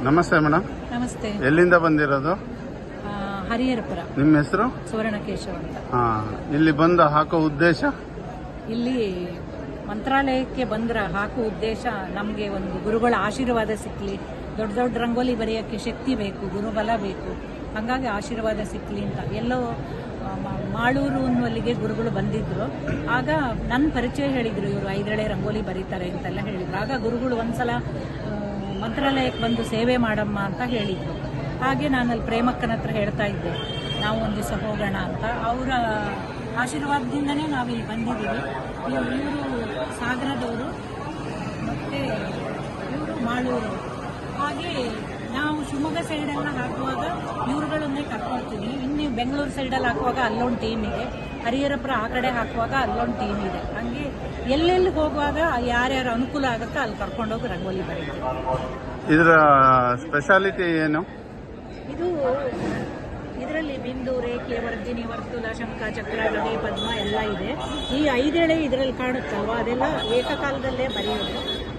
ನಮಸ್ತೆ ಮೇಡಮ್. ನಮಸ್ತೆ. ಎಲ್ಲಿಂದ ಬಂದಿರೋದು? ಹರಿಹರಪುರ. ನಿಮ್ಮ ಹೆಸರು? ಸುವರ್ಣಕೇಶವ ಅಂತ. ಇಲ್ಲಿ ಬಂದು ಹಾಕೋ ಉದ್ದೇಶ? ಇಲ್ಲಿ ಮಂತ್ರಾಲಯಕ್ಕೆ ಬಂದ್ರ ಹಾಕೋ ಉದ್ದೇಶ ನಮಗೆ ಒಂದು ಗುರುಗಳ ಆಶೀರ್ವಾದ ಸಿಕ್ಕಲಿ, ದೊಡ್ಡ ದೊಡ್ಡ ರಂಗೋಲಿ ಬರೆಯೋಕ್ಕೆ ಶಕ್ತಿ ಬೇಕು, ಗುರುಬಲ ಬೇಕು, ಹಾಗಾಗಿ ಆಶೀರ್ವಾದ ಸಿಕ್ಕಲಿ ಅಂತ. ಎಲ್ಲೋ ಮಾಳೂರು ಅನ್ನುವಲ್ಲಿಗೆ ಗುರುಗಳು ಬಂದಿದ್ರು. ಆಗ ನನ್ನ ಪರಿಚಯ ಹೇಳಿದ್ರು, ಇವರು 5 ಎಳೆ ರಂಗೋಲಿ ಬರೀತಾರೆ ಅಂತೆಲ್ಲ ಹೇಳಿದ್ರು. ಆಗ ಗುರುಗಳು ಒಂದ್ಸಲ ಮಂತ್ರಾಲಯಕ್ಕೆ ಬಂದು ಸೇವೆ ಮಾಡಮ್ಮ ಅಂತ ಹೇಳಿದ್ರು. ಹಾಗೆ ನಾನು ಅಲ್ಲಿ ಪ್ರೇಮಕ್ಕನ ಹತ್ರ ಹೇಳ್ತಾ ಇದ್ದೆ, ನಾವು ಒಂದು ದಿವಸ ಹೋಗೋಣ ಅಂತ. ಅವರ ಆಶೀರ್ವಾದದಿಂದನೇ ನಾವು ಇಲ್ಲಿ ಬಂದಿದ್ದೀವಿ. ಇವರು ಸಾಗರದವರು ಮತ್ತು ಇವರು ಮಾಳೂರು. ಹಾಗೆ ನಾವು ಶಿವಮೊಗ್ಗ ಸೈಡೆಲ್ಲ ಹಾಕುವಾಗ ಇವ್ರುಗಳನ್ನೇ ಕರ್ಕೊಳ್ತೀವಿ. ಇನ್ನು ಬೆಂಗಳೂರು ಸೈಡಲ್ಲಿ ಹಾಕುವಾಗ ಅಲ್ಲೊಂದು ಟೀಮ್ ಇದೆ, ಹರಿಹರಪುರ ಆ ಕಡೆ ಹಾಕುವಾಗ ಅಲ್ಲೊಂದು ಟೀಮ್ ಇದೆ. ಹಂಗೆ ಎಲ್ಲೆಲ್ಲಿ ಹೋಗುವಾಗ ಯಾರ್ಯಾರು ಅನುಕೂಲ ಆಗುತ್ತೋ ಅಲ್ಲಿ ಕರ್ಕೊಂಡೋಗಿ ರಂಗೋಲಿ ಬರೀತೀವಿ. ಇದರ ಸ್ಪೆಷಾಲಿಟಿ ಏನು? ಇದರಲ್ಲಿ ಬಿಂದು, ರೇಖೆ, ವರ್ಧಿನಿ, ವರ್ತುಲ, ಶಂಖ, ಚಕ್ರ, ಗದೆ, ಪದ್ಮ ಎಲ್ಲ ಇದೆ. ಈ 5 ಎಳೆ ಇದರಲ್ಲಿ ಕಾಣುತ್ತಲ್ವ, ಅದೆಲ್ಲ ಏಕಕಾಲದಲ್ಲೇ ಬರೆಯೋದು.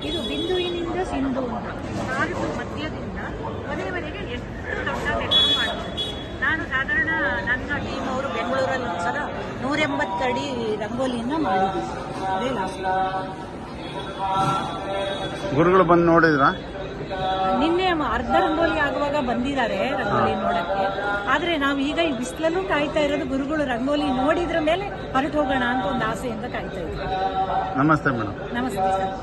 ಇದು ಬಿಂದುವಿನಿಂದ ಸಿಂಧು ಅಂತ ಕಾಲು ಮಧ್ಯದಿಂದ ಕೊನೆಯವರೆಗೆ ಎಷ್ಟು ದೊಡ್ಡ ಬೇಕಾದ್ರೂ ಮಾಡ್ಬೋದು. ನಾನು ಸಾಧಾರಣ ನನ್ನ ಟೀಮ್ ಅವರು ಬೆಂಗಳೂರಲ್ಲಿ ಒಂದ್ಸಲ 180 ಅಡಿ ರಂಗೋಲಿಯನ್ನು ಮಾಡಿದ್ದೀವಿ. ಅದೇ ಲಾಸ್ಟ್. ಗುರುಗಳು ಬಂದು ನೋಡಿದ್ರಾ? ನಿನ್ನೆ ಅರ್ಧ ರಂಗೋಲಿ ಆಗುವಾಗ ಬಂದಿದ್ದಾರೆ ರಂಗೋಲಿ ನೋಡಕ್ಕೆ. ಆದ್ರೆ ನಾವು ಈಗ ಈ ಬಿಸಿಲಲ್ಲೂ ಕಾಯ್ತಾ ಇರೋದು ಗುರುಗಳು ರಂಗೋಲಿ ನೋಡಿದ್ರ ಮೇಲೆ ಹೊರಟು ಹೋಗೋಣ ಅಂತ ಒಂದು ಆಸೆಯಿಂದ ಕಾಯ್ತಾ ಇದ್ದೀವಿ. ನಮಸ್ತೆ ಮೇಡಮ್. ನಮಸ್ತೆ ಸರ್.